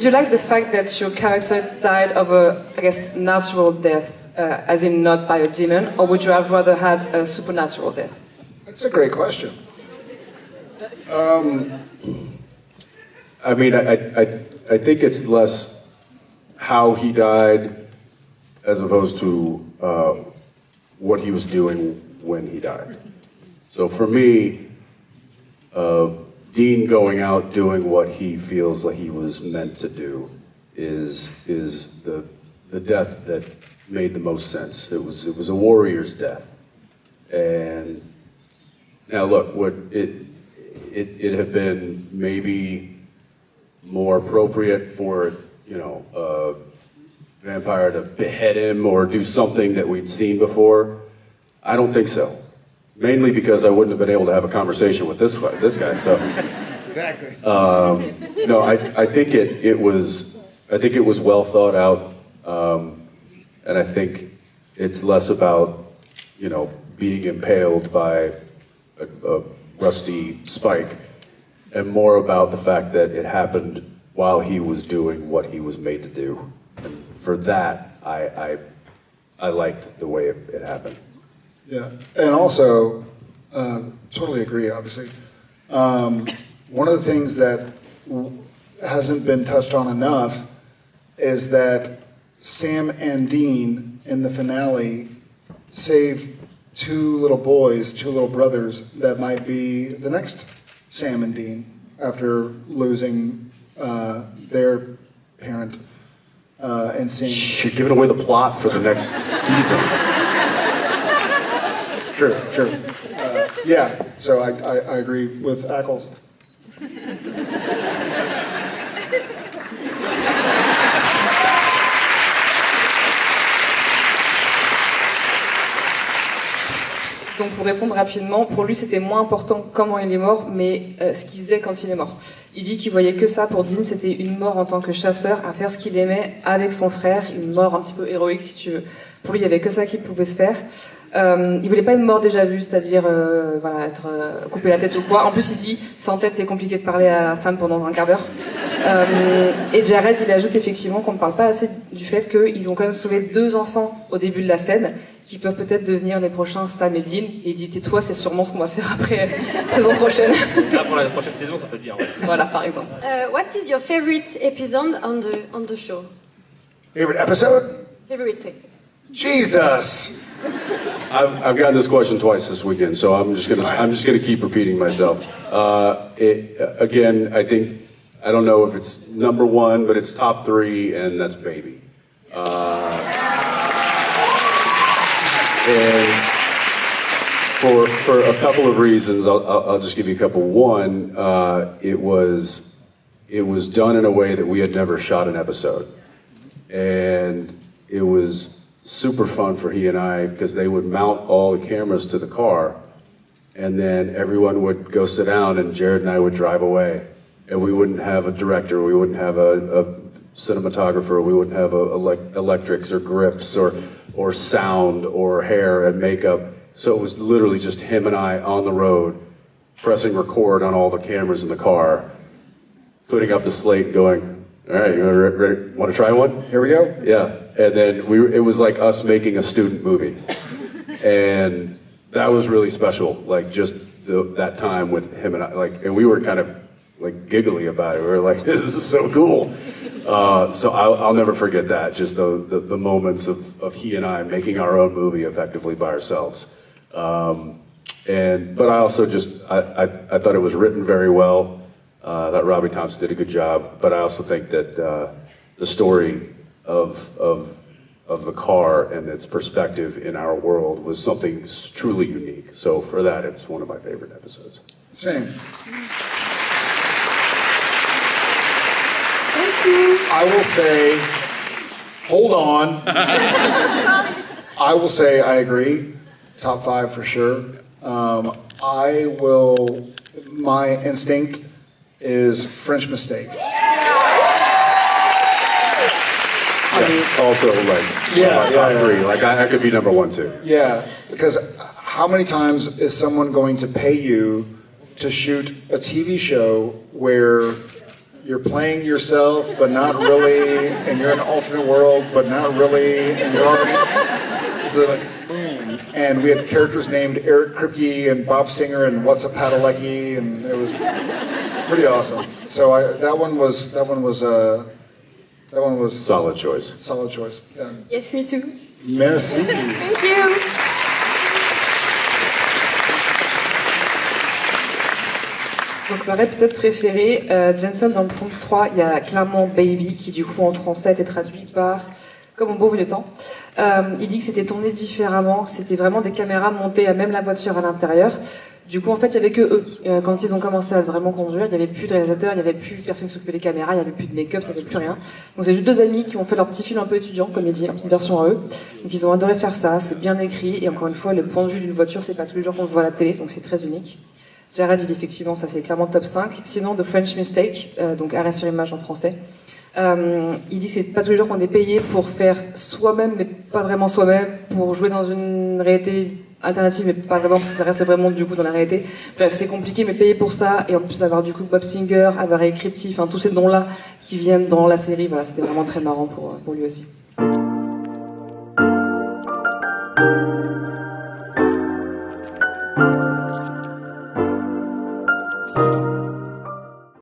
Did you like the fact that your character died of a, I guess, natural death, as in not by a demon, or would you have rather had a supernatural death? That's a great question. I mean, I think it's less how he died as opposed to what he was doing when he died. So for me, Dean going out doing what he feels like he was meant to do is the death that made the most sense. It was a warrior's death, and now look, would it have been maybe more appropriate for a vampire to behead him or do something that we'd seen before? I don't think so. Mainly because I wouldn't have been able to have a conversation with this guy. So Exactly. no, I think it was well thought out, and I think it's less about being impaled by a rusty spike, and more about the fact that it happened while he was doing what he was made to do. And for that, I liked the way it happened. Yeah, and also, totally agree, obviously. One of the things that hasn't been touched on enough is that Sam and Dean in the finale saved two little boys, two little brothers that might be the next Sam and Dean after losing their parent and seeing... You're giving away the plot for the next season. True. Yeah, so I agree with Ackles. Donc pour répondre rapidement, pour lui c'était moins important comment il est mort, mais ce qu'il faisait quand il est mort. Il dit qu'il voyait que ça. Pour Dean, c'était une mort en tant que chasseur, à faire ce qu'il aimait avec son frère, une mort un petit peu héroïque si tu veux. Pour lui, il y avait que ça qui pouvait se faire. Il voulait pas une mort déjà vue, c'est-à-dire être coupé la tête ou quoi. En plus, il dit sans tête, c'est compliqué de parler à Sam pendant un quart d'heure. Et Jared, il ajoute effectivement qu'on ne parle pas assez du fait qu'ils ont quand même sauvé 2 enfants au début de la scène, qui peuvent peut-être devenir les prochains Sam et Dean. Et il dit tais-toi, c'est sûrement ce qu'on va faire après saison prochaine. Là, pour la prochaine saison, ça peut être bien. Ouais. Voilà, par exemple. What is your favorite episode on the show? Favorite episode? Favorite scene. Jesus! I've gotten this question twice this weekend, so I'm just gonna keep repeating myself. Again, I don't know if it's number 1, but it's top 3, and that's Baby. And for a couple of reasons, I'll just give you a couple. One, it was done in a way that we had never shot an episode, and it was super fun for he and I, because they would mount all the cameras to the car, and then everyone would go sit down, and Jared and I would drive away, and we wouldn't have a director, we wouldn't have a cinematographer, we wouldn't have electrics or grips or sound or hair and makeup. So it was literally just him and I on the road, pressing record on all the cameras in the car, putting up the slate, going, all right, you ready? Want to try one? Here we go. Yeah. And then it was like us making a student movie. And that was really special, like just that time with him and I, and we were kind of like giggly about it. We were like, this is so cool. So I'll never forget that, just the moments of he and I making our own movie effectively by ourselves. But I also I thought it was written very well, that Robbie Thompson did a good job, but I also think that the story of the car and its perspective in our world was something truly unique. So for that, it's one of my favorite episodes. Same. Thank you. I will say, hold on. I will say I agree. Top 5 for sure. My instinct is French Mistake. Yes, also top 3. Like I could be number 1 too. Yeah, because how many times is someone going to pay you to shoot a TV show where you're playing yourself, but not really, and you're in an alternate world, but not really, and you're already. So like, and we had characters named Eric Kripke and Bob Singer and What's a Padalecki, and it was pretty awesome. So that one was Solid choice. solid choice. Yeah. Yes, me too. Merci. Thank you. Donc leur épisode préféré, Jensen dans le tome 3, il y a clairement Baby, qui du coup en français a été traduit par Comme au beau vieux temps. Il dit que c'était tourné différemment, que c'était vraiment des caméras montées à même la voiture à l'intérieur. Du coup en fait il y avait que eux. Quand ils ont commencé à vraiment conduire, il n'y avait plus de réalisateur, il n'y avait plus personne qui s'occupait des caméras, il n'y avait plus de make-up, il n'y avait plus rien. Donc c'est juste deux amis qui ont fait leur petit film un peu étudiant, comme il dit, une petite version à eux. Donc ils ont adoré faire ça, c'est bien écrit, et encore une fois le point de vue d'une voiture c'est pas tous les jours qu'on le voit à la télé, donc c'est très unique. Jared, il dit effectivement, ça c'est clairement top 5. Sinon, The French Mistake, donc Arrêt sur image en français. Il dit que c'est pas tous les jours qu'on est payé pour faire soi-même, mais pas vraiment soi-même, pour jouer dans une réalité alternative, mais pas vraiment, parce que ça reste le vrai monde du coup dans la réalité. Bref, c'est compliqué, mais payé pour ça, et en plus avoir du coup Bob Singer, avoir écrit Petit, enfin tous ces noms-là qui viennent dans la série, voilà, c'était vraiment très marrant pour lui aussi.